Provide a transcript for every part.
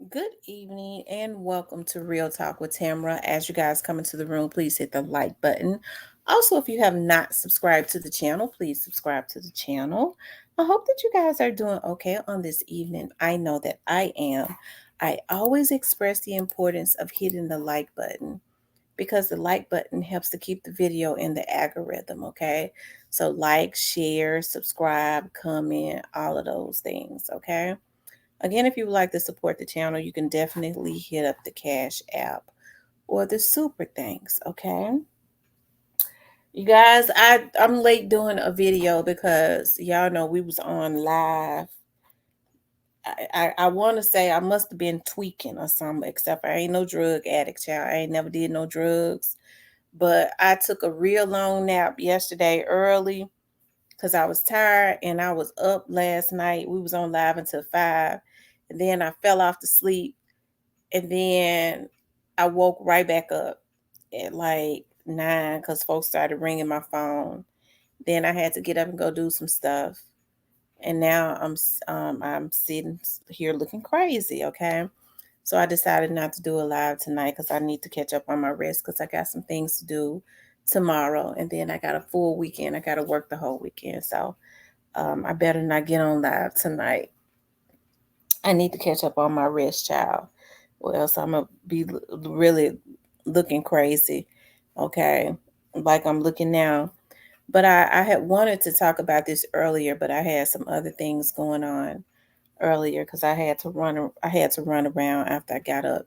Good evening and welcome to Real Talk with Tamara. As you guys come into the room, please hit the like button. Also, if you have not subscribed to the channel, please subscribe to the channel. I hope that you guys are doing okay on this evening. I know that I am. I always express the importance of hitting the like button because the like button helps to keep the video in the algorithm, okay? So like, share, subscribe, comment, all of those things, okay? Again, if you would like to support the channel, you can definitely hit up the Cash App or the Super Thanks, okay? You guys, I'm late doing a video because y'all know we was on live. I want to say I must have been tweaking or something, except I ain't no drug addict, y'all. I ain't never did no drugs. But I took a real long nap yesterday early because I was tired and I was up last night. We was on live until 5. And then I fell off to sleep. And then I woke right back up at like 9 because folks started ringing my phone. Then I had to get up and go do some stuff. And now I'm sitting here looking crazy. Okay, so I decided not to do a live tonight because I need to catch up on my rest because I got some things to do tomorrow, and then I got a full weekend. I got to work the whole weekend, so I better not get on live tonight. I need to catch up on my rest, child, or else I'm gonna be really looking crazy. Okay, like I'm looking now. But I had wanted to talk about this earlier, but I had some other things going on earlier because I had to run. I had to run around after I got up.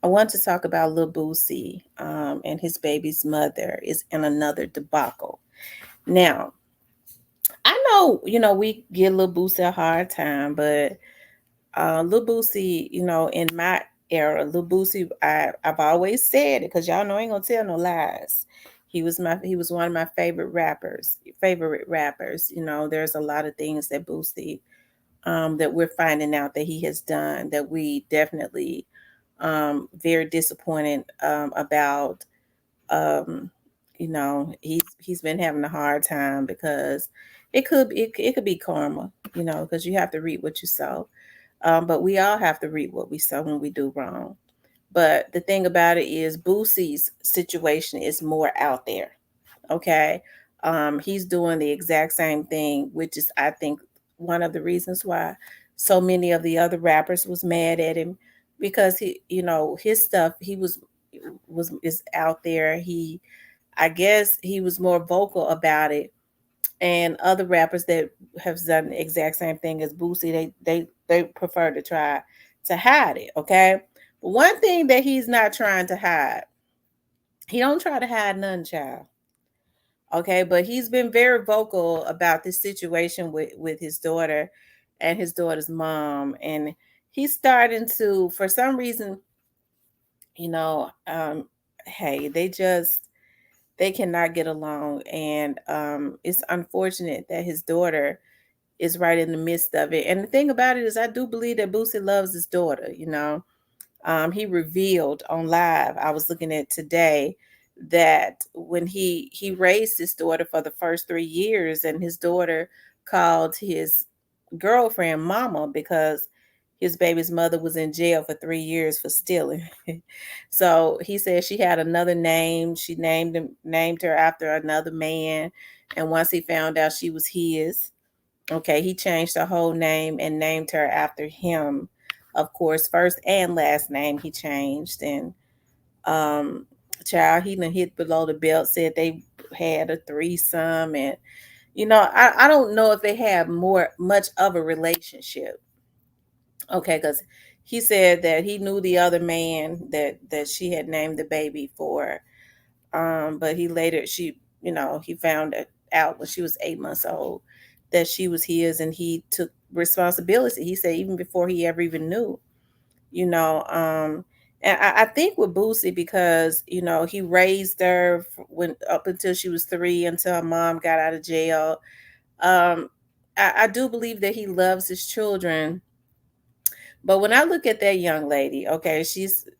I want to talk about Lil Boosie and his baby's mother is in another debacle. Now, I know, we give Lil Boosie a hard time, but Lil Boosie, in my era, Lil Boosie, I've always said it because y'all know I ain't gonna tell no lies. He was one of my favorite rappers. There's a lot of things that Boosie that we're finding out that he has done that we definitely very disappointed about. Um, he's been having a hard time because it could be karma, because you have to reap what you sow. But we all have to reap what we sow when we do wrong. But the thing about it is, Boosie's situation is more out there. Okay. He's doing the exact same thing, which is, I think, one of the reasons why so many of the other rappers was mad at him because his stuff, he was is out there. I guess he was more vocal about it, and other rappers that have done the exact same thing as Boosie, they prefer to try to hide it. Okay, but one thing that he's not trying to hide, he don't try to hide none, child. Okay, but he's been very vocal about this situation with his daughter and his daughter's mom, and he's starting to, for some reason, you know, hey, they cannot get along, and it's unfortunate that his daughter is right in the midst of it. And the thing about it is, I do believe that Boosie loves his daughter. He revealed on live, I was looking at today, that when he raised his daughter for the first 3 years, and his daughter called his girlfriend mama because his baby's mother was in jail for 3 years for stealing. So he said she had another name. She named her after another man. And once he found out she was his, okay, he changed her whole name and named her after him. Of course, first and last name he changed. And um child, he done hit below the belt, said they had a threesome. And I don't know if they have much of a relationship. Okay, because he said that he knew the other man that she had named the baby for. But he found it out when she was 8 months old that she was his, and he took responsibility. He said even before he ever even knew, you know. And I think with Boosie, because he raised her when up until she was 3, until her mom got out of jail. Um, I do believe that he loves his children, but when I look at that young lady, okay,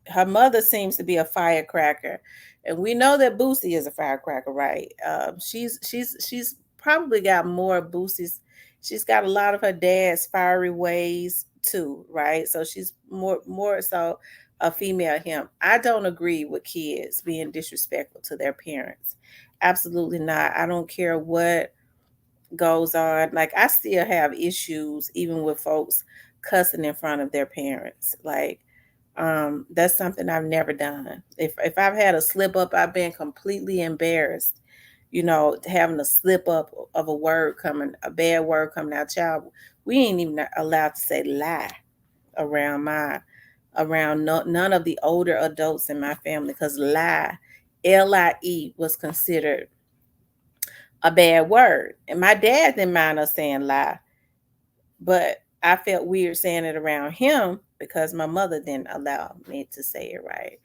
her mother seems to be a firecracker, and we know that Boosie is a firecracker, right? She's probably got more Boosie's. she's got a lot of her dad's fiery ways too, right? So she's more so a female him. I don't agree with kids being disrespectful to their parents. Absolutely not. I don't care what goes on. Like I still have issues even with folks cussing in front of their parents. Like that's something I've never done. If I've had a slip up, I've been completely embarrassed. Having a slip up of a bad word coming out, child. We ain't even allowed to say lie around none of the older adults in my family because lie, was considered a bad word. And my dad didn't mind us saying lie, but I felt weird saying it around him because my mother didn't allow me to say it right.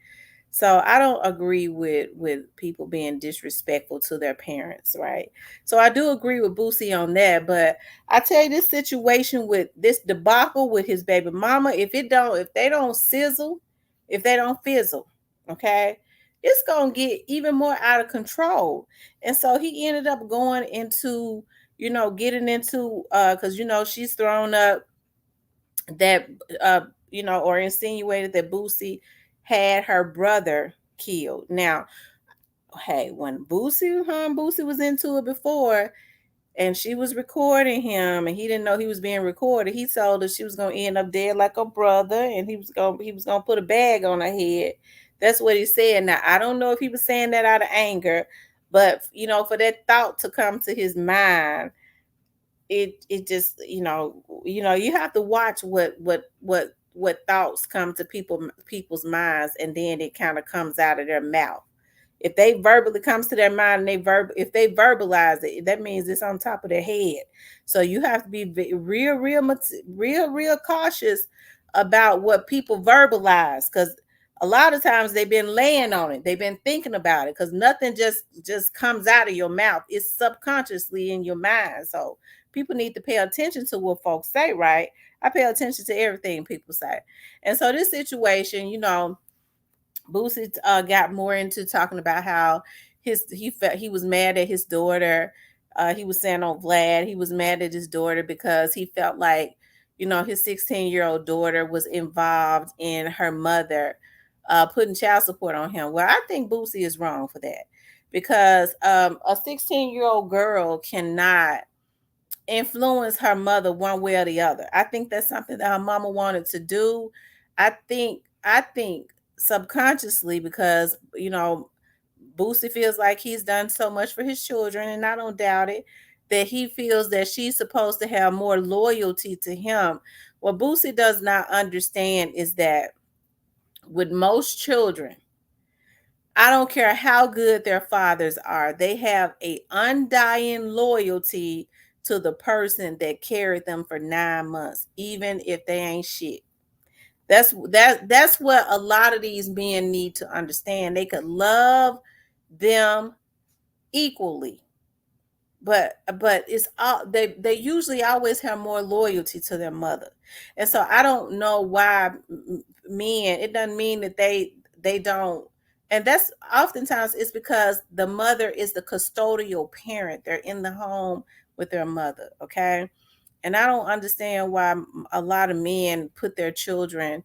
So I don't agree with people being disrespectful to their parents, right? So I do agree with Boosie on that, but I tell you this situation with this debacle with his baby mama, if they don't sizzle, if they don't fizzle, okay, it's gonna get even more out of control. And so he ended up going into, getting into because she's thrown up that or insinuated that Boosie had her brother killed. Now, hey, when Boosie was into it before and she was recording him and he didn't know he was being recorded, he told her she was gonna end up dead like a brother and he was gonna put a bag on her head. That's what he said. Now I don't know if he was saying that out of anger, but for that thought to come to his mind, it just you have to watch what thoughts come to people's minds, and then it kind of comes out of their mouth. If they verbally comes to their mind and if they verbalize it, that means it's on top of their head. So you have to be real cautious about what people verbalize, because a lot of times they've been laying on it, they've been thinking about it, because nothing just comes out of your mouth. It's subconsciously in your mind. So people need to pay attention to what folks say, right? I pay attention to everything people say. And so this situation, Boosie got more into talking about how he was mad at his daughter. He was saying on Vlad, he was mad at his daughter because he felt like, his 16-year-old daughter was involved in her mother putting child support on him. Well, I think Boosie is wrong for that, because a 16-year-old girl cannot influence her mother one way or the other. I think that's something that her mama wanted to do. I think subconsciously, because Boosie feels like he's done so much for his children, and I don't doubt it, that he feels that she's supposed to have more loyalty to him. What Boosie does not understand is that with most children, I don't care how good their fathers are, they have a undying loyalty to the person that carried them for 9 months, even if they ain't shit. That's what a lot of these men need to understand. They could love them equally, but it's all they usually always have more loyalty to their mother. And so I don't know why men, it doesn't mean that they don't. And that's oftentimes it's because the mother is the custodial parent. They're in the home with their mother, okay? And I don't understand why a lot of men put their children,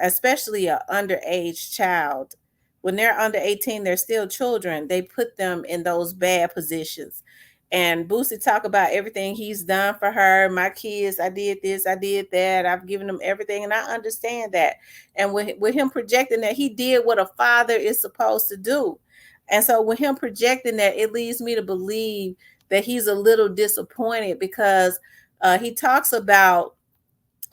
especially a underage child, when they're under 18, they're still children. They put them in those bad positions. And Boosie talk about everything he's done for her. My kids, I did this, I did that. I've given them everything, and I understand that. And with him projecting that, he did what a father is supposed to do. And so with him projecting that, it leads me to believe that he's a little disappointed, because he talks about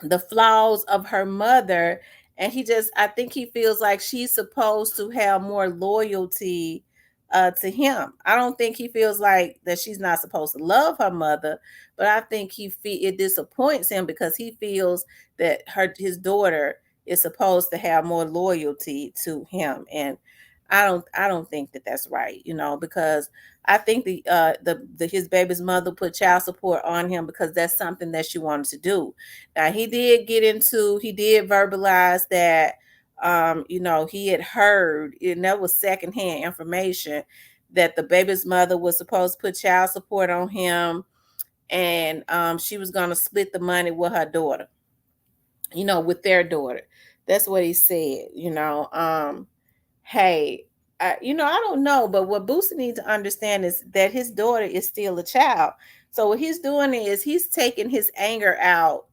the flaws of her mother, and I think he feels like she's supposed to have more loyalty to him. I don't think he feels like that she's not supposed to love her mother, but I think it disappoints him because he feels that his daughter is supposed to have more loyalty to him. And I don't think that that's right, because I think the his baby's mother put child support on him because that's something that she wanted to do. Now he did verbalize that he had heard, and that was secondhand information, that the baby's mother was supposed to put child support on him and she was going to split the money with her daughter, with their daughter. That's what he said. Hey, I don't know, but what Boosie needs to understand is that his daughter is still a child. So what he's doing is he's taking his anger out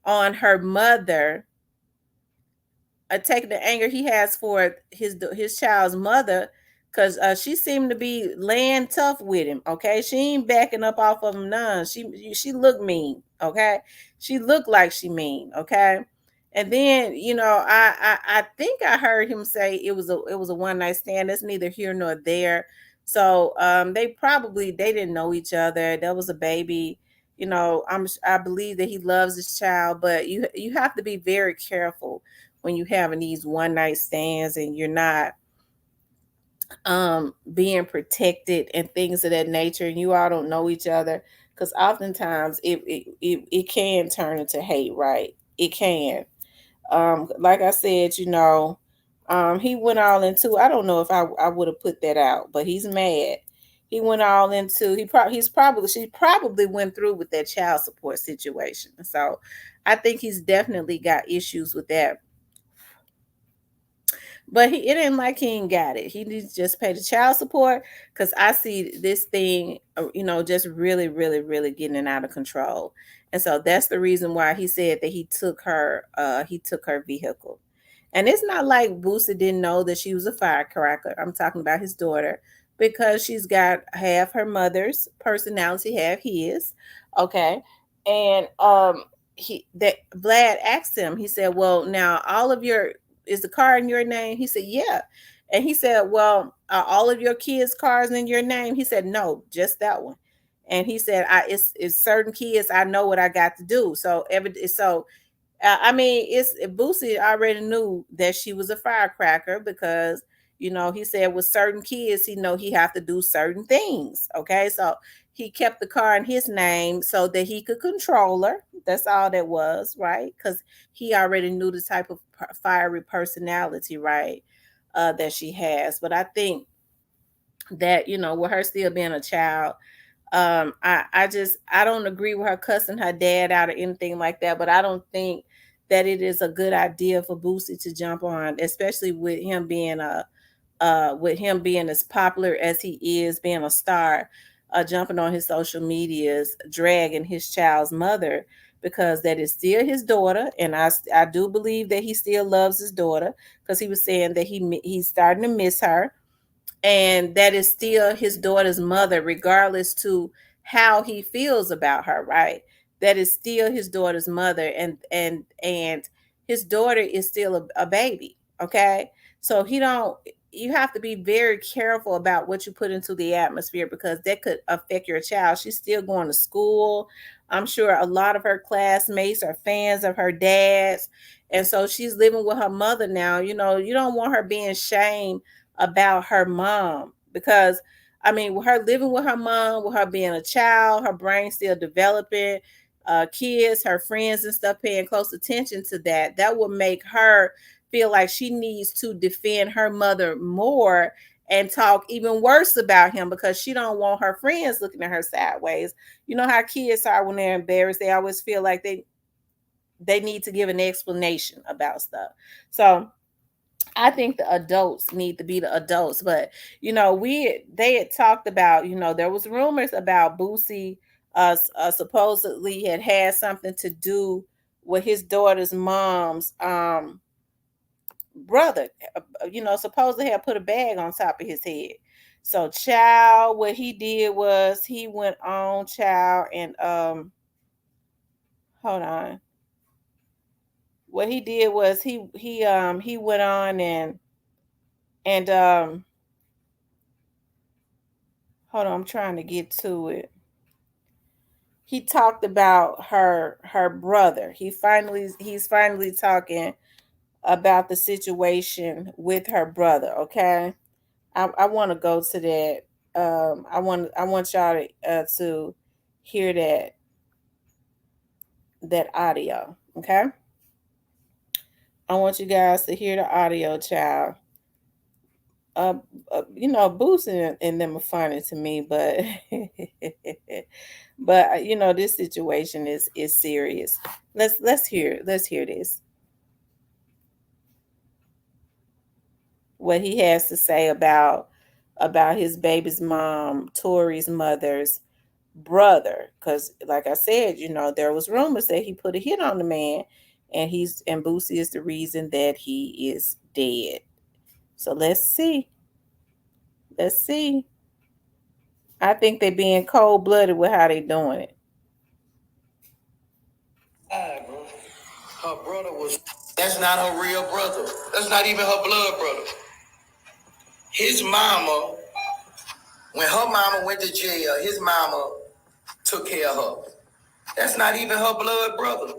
on her mother, taking the anger he has for his child's mother, because she seemed to be laying tough with him. Okay, she ain't backing up off of him none. She looked mean. Okay, she looked like she mean. Okay, and then I think I heard him say it was a one night stand. That's neither here nor there. So they didn't know each other. That was a baby. I believe that he loves his child, but you have to be very careful when you having these one night stands and you're not being protected and things of that nature, and you all don't know each other, because oftentimes it can turn into hate, right? It can. Like I said, he went all into, I don't know if I would have put that out, but he's mad. He went all into, she probably went through with that child support situation. So I think he's definitely got issues with that. But it ain't like he ain't got it. He needs to just pay the child support, because I see this thing, just really, really, really getting out of control. And so that's the reason why he said that he took her vehicle. And it's not like Boosie didn't know that she was a firecracker. I'm talking about his daughter, because she's got half her mother's personality, half his. Okay. And that Vlad asked him, he said, well, now is the car in your name? He said, yeah. And he said, well, are all of your kids' cars in your name? He said, no, just that one. And he said, it's certain kids. I know what I got to do. I mean, it's Boosie already knew that she was a firecracker, because he said with certain kids, he have to do certain things. Okay, so he kept the car in his name so that he could control her. That's all that was, right? Because he already knew the type of fiery personality, right, that she has. But I think that with her still being a child, I don't agree with her cussing her dad out or anything like that, but I don't think that it is a good idea for Boosie to jump on, especially with him being as popular as he is, being a star, jumping on his social medias, dragging his child's mother, because that is still his daughter, and I do believe that he still loves his daughter, because he was saying that he's starting to miss her, and that is still his daughter's mother, regardless to how he feels about her, right? That is still his daughter's mother, and his daughter is still a baby. Okay, so you have to be very careful about what you put into the atmosphere, because that could affect your child. She's still going to school. I'm sure a lot of her classmates are fans of her dad's, and so she's living with her mother now. You don't want her being shamed about her mom, because I mean, with her living with her mom, with her being a child, her brain still developing, kids, her friends and stuff paying close attention to that will make her feel like she needs to defend her mother more and talk even worse about him, because she don't want her friends looking at her sideways. You know how kids are when they're embarrassed, they always feel like they need to give an explanation about stuff. So I think the adults need to be the adults. But they had talked about, there was rumors about Boosie supposedly had something to do with his daughter's mom's brother. Supposedly had put a bag on top of his head. So child, what he did was he went on, child, and hold on. What he did was he went on and hold on, I'm trying to get to it. He talked about her brother. He's finally talking about the situation with her brother. Okay, I want to go to that. I want y'all to hear that audio. Okay, I want you guys to hear the audio, child. Boosie and them are funny to me, but but this situation is serious. Let's hear this. What he has to say about his baby's mom, Tori's mother's brother, because like I said, there was rumors that he put a hit on the man, and Boosie is the reason that he is dead. So let's see. I think they being cold blooded with how they doing it. Her brother was. That's not her real brother. That's not even her blood brother. His mama, when her mama went to jail, his mama took care of her. That's not even her blood brother.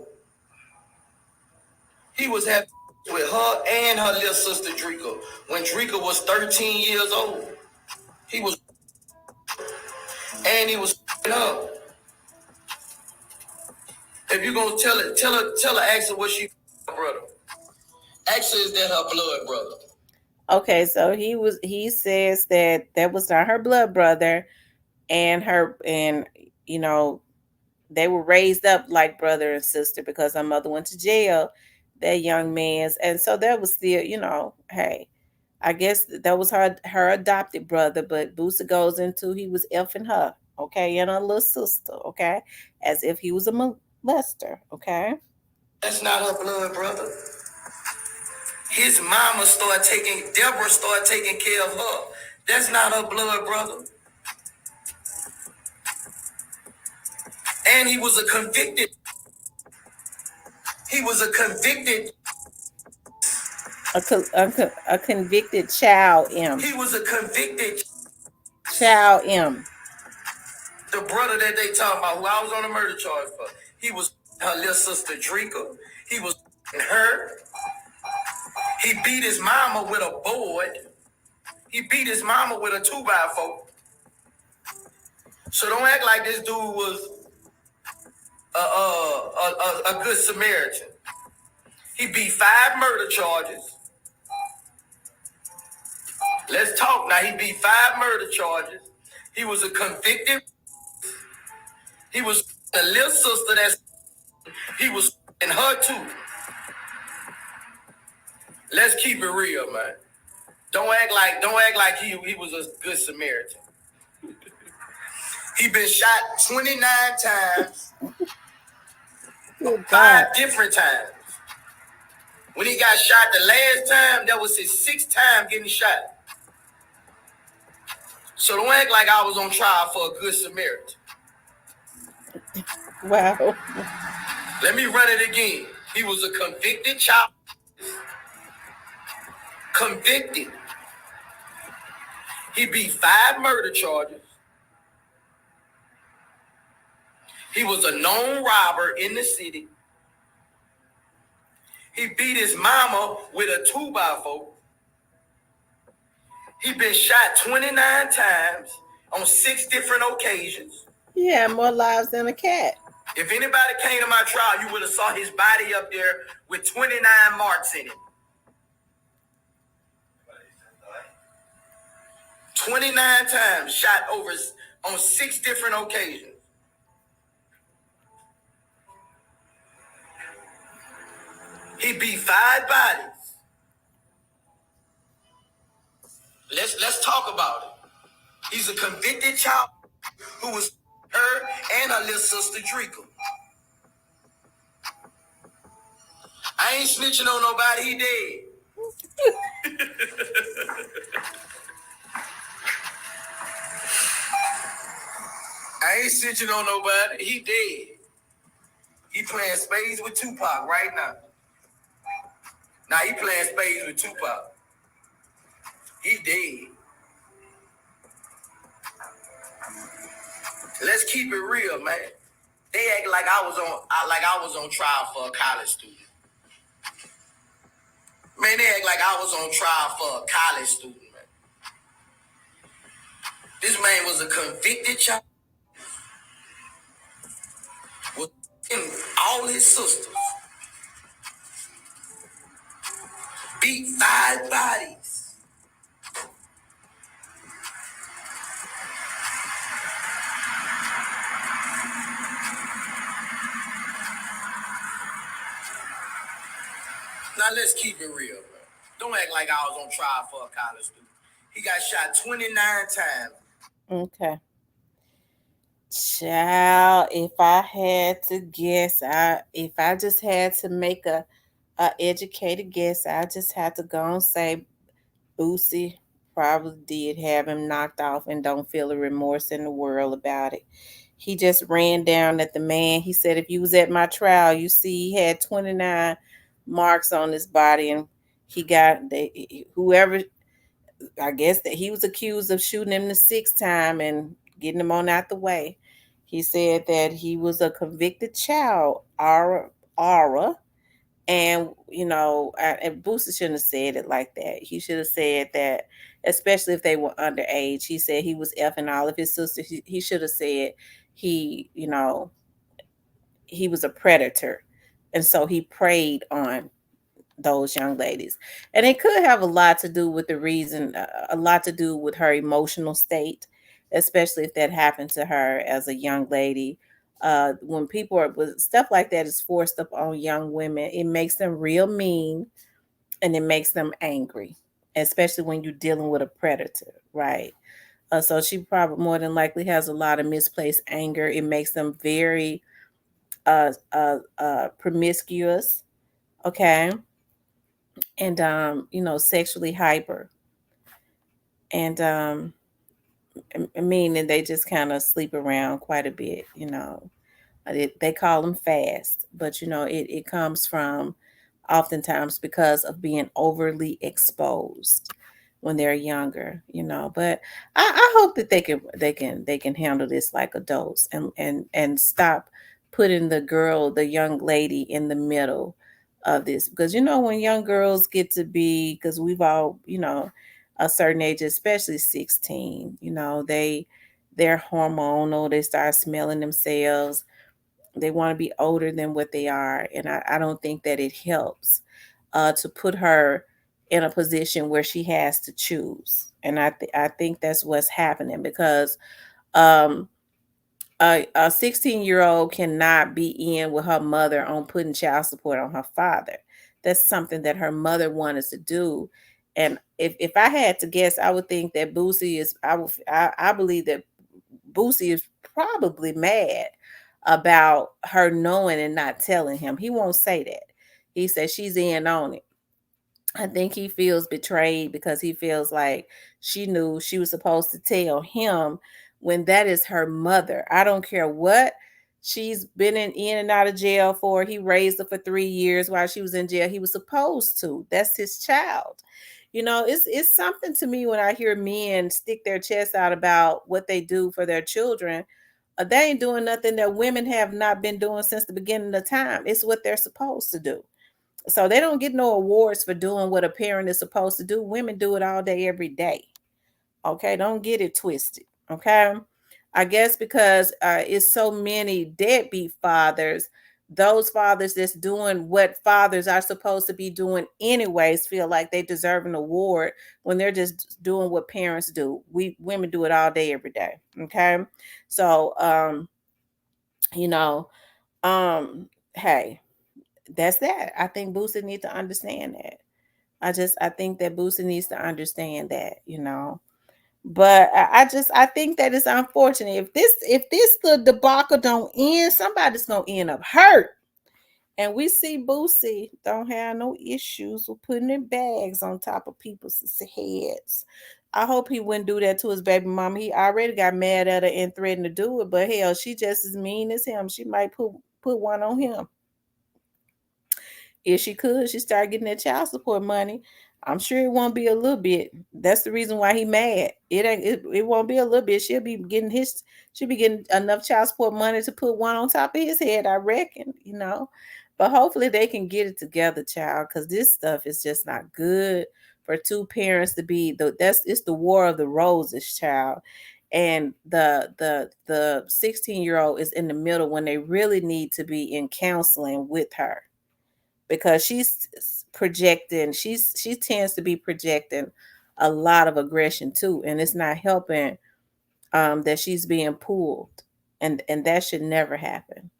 He was having with her and her little sister Drika when Drika was 13 years old. He was and he was up. If you're gonna tell her, ask her what she brother. Ask her is that her blood brother. Okay, so he says that was not her blood brother, and they were raised up like brother and sister because her mother went to jail, that young man's, and so that was still, hey, I guess that was her adopted brother, but Boosie goes into he was effing her, okay, and her little sister, okay, as if he was a molester, okay. That's not her blood brother. His mama Deborah started taking care of her. That's not her blood brother. And he was a convicted. He was a convicted. A convicted child M. He was a convicted child M. The brother that they talking about, who I was on a murder charge for, he was her little sister Drika. He was her. He beat his mama with a board. He beat his mama with a 2x4. So don't act like this dude was a good Samaritan. He beat 5 murder charges. Let's talk now. He beat 5 murder charges. He was a convicted. He was the little sister he was in her too. Let's keep it real, man. Don't act like he was a good Samaritan. He been shot 29 times. 5 different times. When he got shot the last time, that was his 6th time getting shot. So don't act like I was on trial for a good Samaritan. Wow. Let me run it again. He was a convicted child. Convicted. He beat 5 murder charges. He was a known robber in the city. He beat his mama with a 2x4. He been shot 29 times on 6 different occasions. He had more lives than a cat. If anybody came to my trial, you would have saw his body up there with 29 marks in it. 29 times shot over on 6 different occasions. He beat 5 bodies. Let's talk about it. He's a convicted child who was her and her little sister Drika. I ain't snitching on nobody. He dead. I ain't snitching on nobody. He dead. He playing spades with Tupac right now. Now he playing spades with Tupac. He dead. Let's keep it real, man. They act like I was on trial for a college student. Man, they act like I was on trial for a college student, man. This man was a convicted child with all his sisters. Beat 5 bodies. Now let's keep it real, bro. Don't act like I was on trial for a college student. He got shot 29 times. Okay. Child, if I had to guess, if I just had to make a educated guess, I just had to go and say Boosie probably did have him knocked off and don't feel a remorse in the world about it. He just ran down at the man. He said, if you was at my trial, you see he had 29 marks on his body, and he got whoever, I guess that he was accused of shooting him the sixth time and getting him on out the way. He said that he was a convicted child, Aura, and and Booster shouldn't have said it like that. He should have said that, especially if they were underage. He said he was effing all of his sisters. He should have said he, he was a predator, and so he preyed on those young ladies. And it could have a lot to do with the reason, a lot to do with her emotional state, especially if that happened to her as a young lady. When people are with stuff like that is forced up on young women, it makes them real mean and it makes them angry, especially when you're dealing with a predator, right? So she probably more than likely has a lot of misplaced anger. It makes them very promiscuous, okay, and sexually hyper, and I mean, and they just kind of sleep around quite a bit. They call them fast, but it comes from oftentimes because of being overly exposed when they're younger. But I hope that they can handle this like adults, and stop putting the young lady in the middle of this, because when young girls get to be, because we've all a certain age, especially 16, they're hormonal, they start smelling themselves, they want to be older than what they are. And I don't think that it helps to put her in a position where she has to choose. And I think that's what's happening, because um, a 16-year-old cannot be in with her mother on putting child support on her father. That's something that her mother wanted to do. And if I had to guess, I would think that Boosie is, I believe that Boosie is probably mad about her knowing and not telling him. He won't say that. He said she's in on it. I think he feels betrayed because he feels like she knew she was supposed to tell him when that is her mother. I don't care what she's been in and out of jail for. He raised her for 3 years while she was in jail. He was supposed to. That's his child. It's something to me when I hear men stick their chest out about what they do for their children. They ain't doing nothing that women have not been doing since the beginning of time. It's what they're supposed to do. So they don't get no awards for doing what a parent is supposed to do. Women do it all day, every day. Okay, don't get it twisted. Okay, I guess because it's so many deadbeat fathers, those fathers that's doing what fathers are supposed to be doing anyways feel like they deserve an award when they're just doing what parents do. We women do it all day, every day. Okay, so you know, hey, that's that. I think Boosie needs to understand that. I think that Boosie needs to understand that. But I think that it's unfortunate. If this the debacle don't end, somebody's gonna end up hurt. And we see Boosie don't have no issues with putting in bags on top of people's heads. I hope he wouldn't do that to his baby mama. He already got mad at her and threatened to do it, but hell, she just as mean as him. She might put one on him. If she could, she started getting that child support money. I'm sure it won't be a little bit. That's the reason why he mad. It won't be a little bit. She'll be getting enough child support money to put one on top of his head, I reckon. But hopefully they can get it together, child, because this stuff is just not good for two parents to be it's the war of the roses, child. And the 16-year-old is in the middle when they really need to be in counseling with her, because she's projecting, she tends to be projecting a lot of aggression too, and it's not helping that she's being pulled, and that should never happen.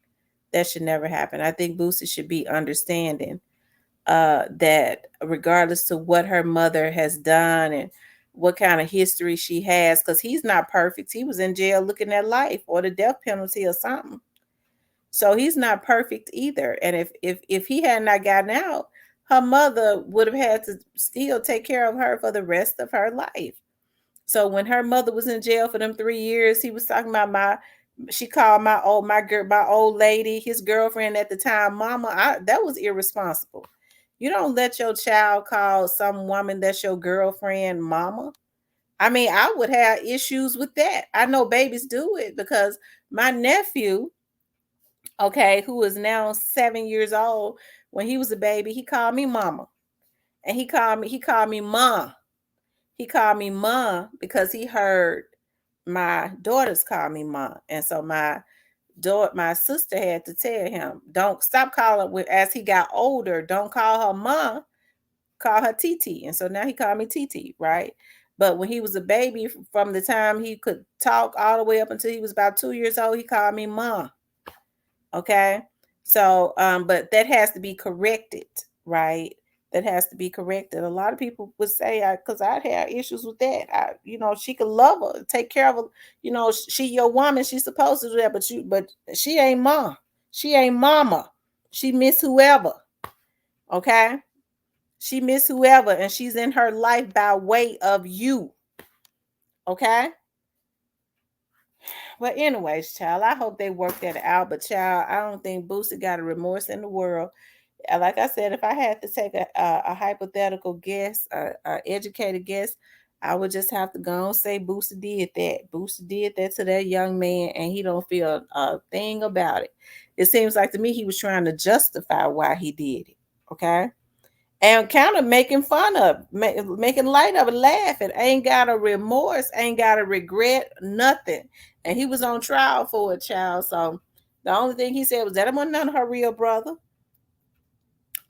That should never happen. I think Boosie should be understanding that regardless to what her mother has done and what kind of history she has, because he's not perfect. He was in jail looking at life or the death penalty or something. So he's not perfect either. And if he had not gotten out, her mother would have had to still take care of her for the rest of her life. So when her mother was in jail for them 3 years, he was talking about she called my old lady, his girlfriend at the time, mama. That was irresponsible. You don't let your child call some woman that's your girlfriend mama. I mean, I would have issues with that. I know babies do it because my nephew, okay, who is now 7 years old, when he was a baby, he called me mama. And he called me ma. He called me ma because he heard my daughters call me ma. And so my sister had to tell him, don't stop calling as he got older, don't call her ma, call her TT. And so now he called me TT, right? But when he was a baby, from the time he could talk all the way up until he was about 2 years old, he called me ma. Okay. So, but that has to be corrected, right? That has to be corrected. A lot of people would say, because I'd have issues with that. She could love her, take care of her. She your woman. She's supposed to do that, but she ain't mom. She ain't mama. She miss whoever. Okay. She miss whoever, and she's in her life by way of you. Okay. But anyways, child, I hope they work that out. But child, I don't think Boosie got a remorse in the world. Like I said, if I had to take a hypothetical guess, a educated guess, I would just have to go and say Boosie did that. Boosie did that to that young man, and he don't feel a thing about it. It seems like to me he was trying to justify why he did it. Okay. And kind of making fun of, making light of it, laughing. Ain't got a remorse, ain't got a regret, nothing. And he was on trial for a child. So the only thing he said was that it wasn't none of her real brother.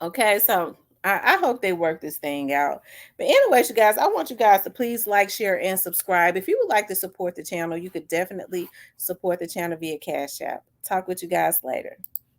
Okay, so I hope they work this thing out. But anyways, you guys, I want you guys to please like, share, and subscribe. If you would like to support the channel, you could definitely support the channel via Cash App. Talk with you guys later.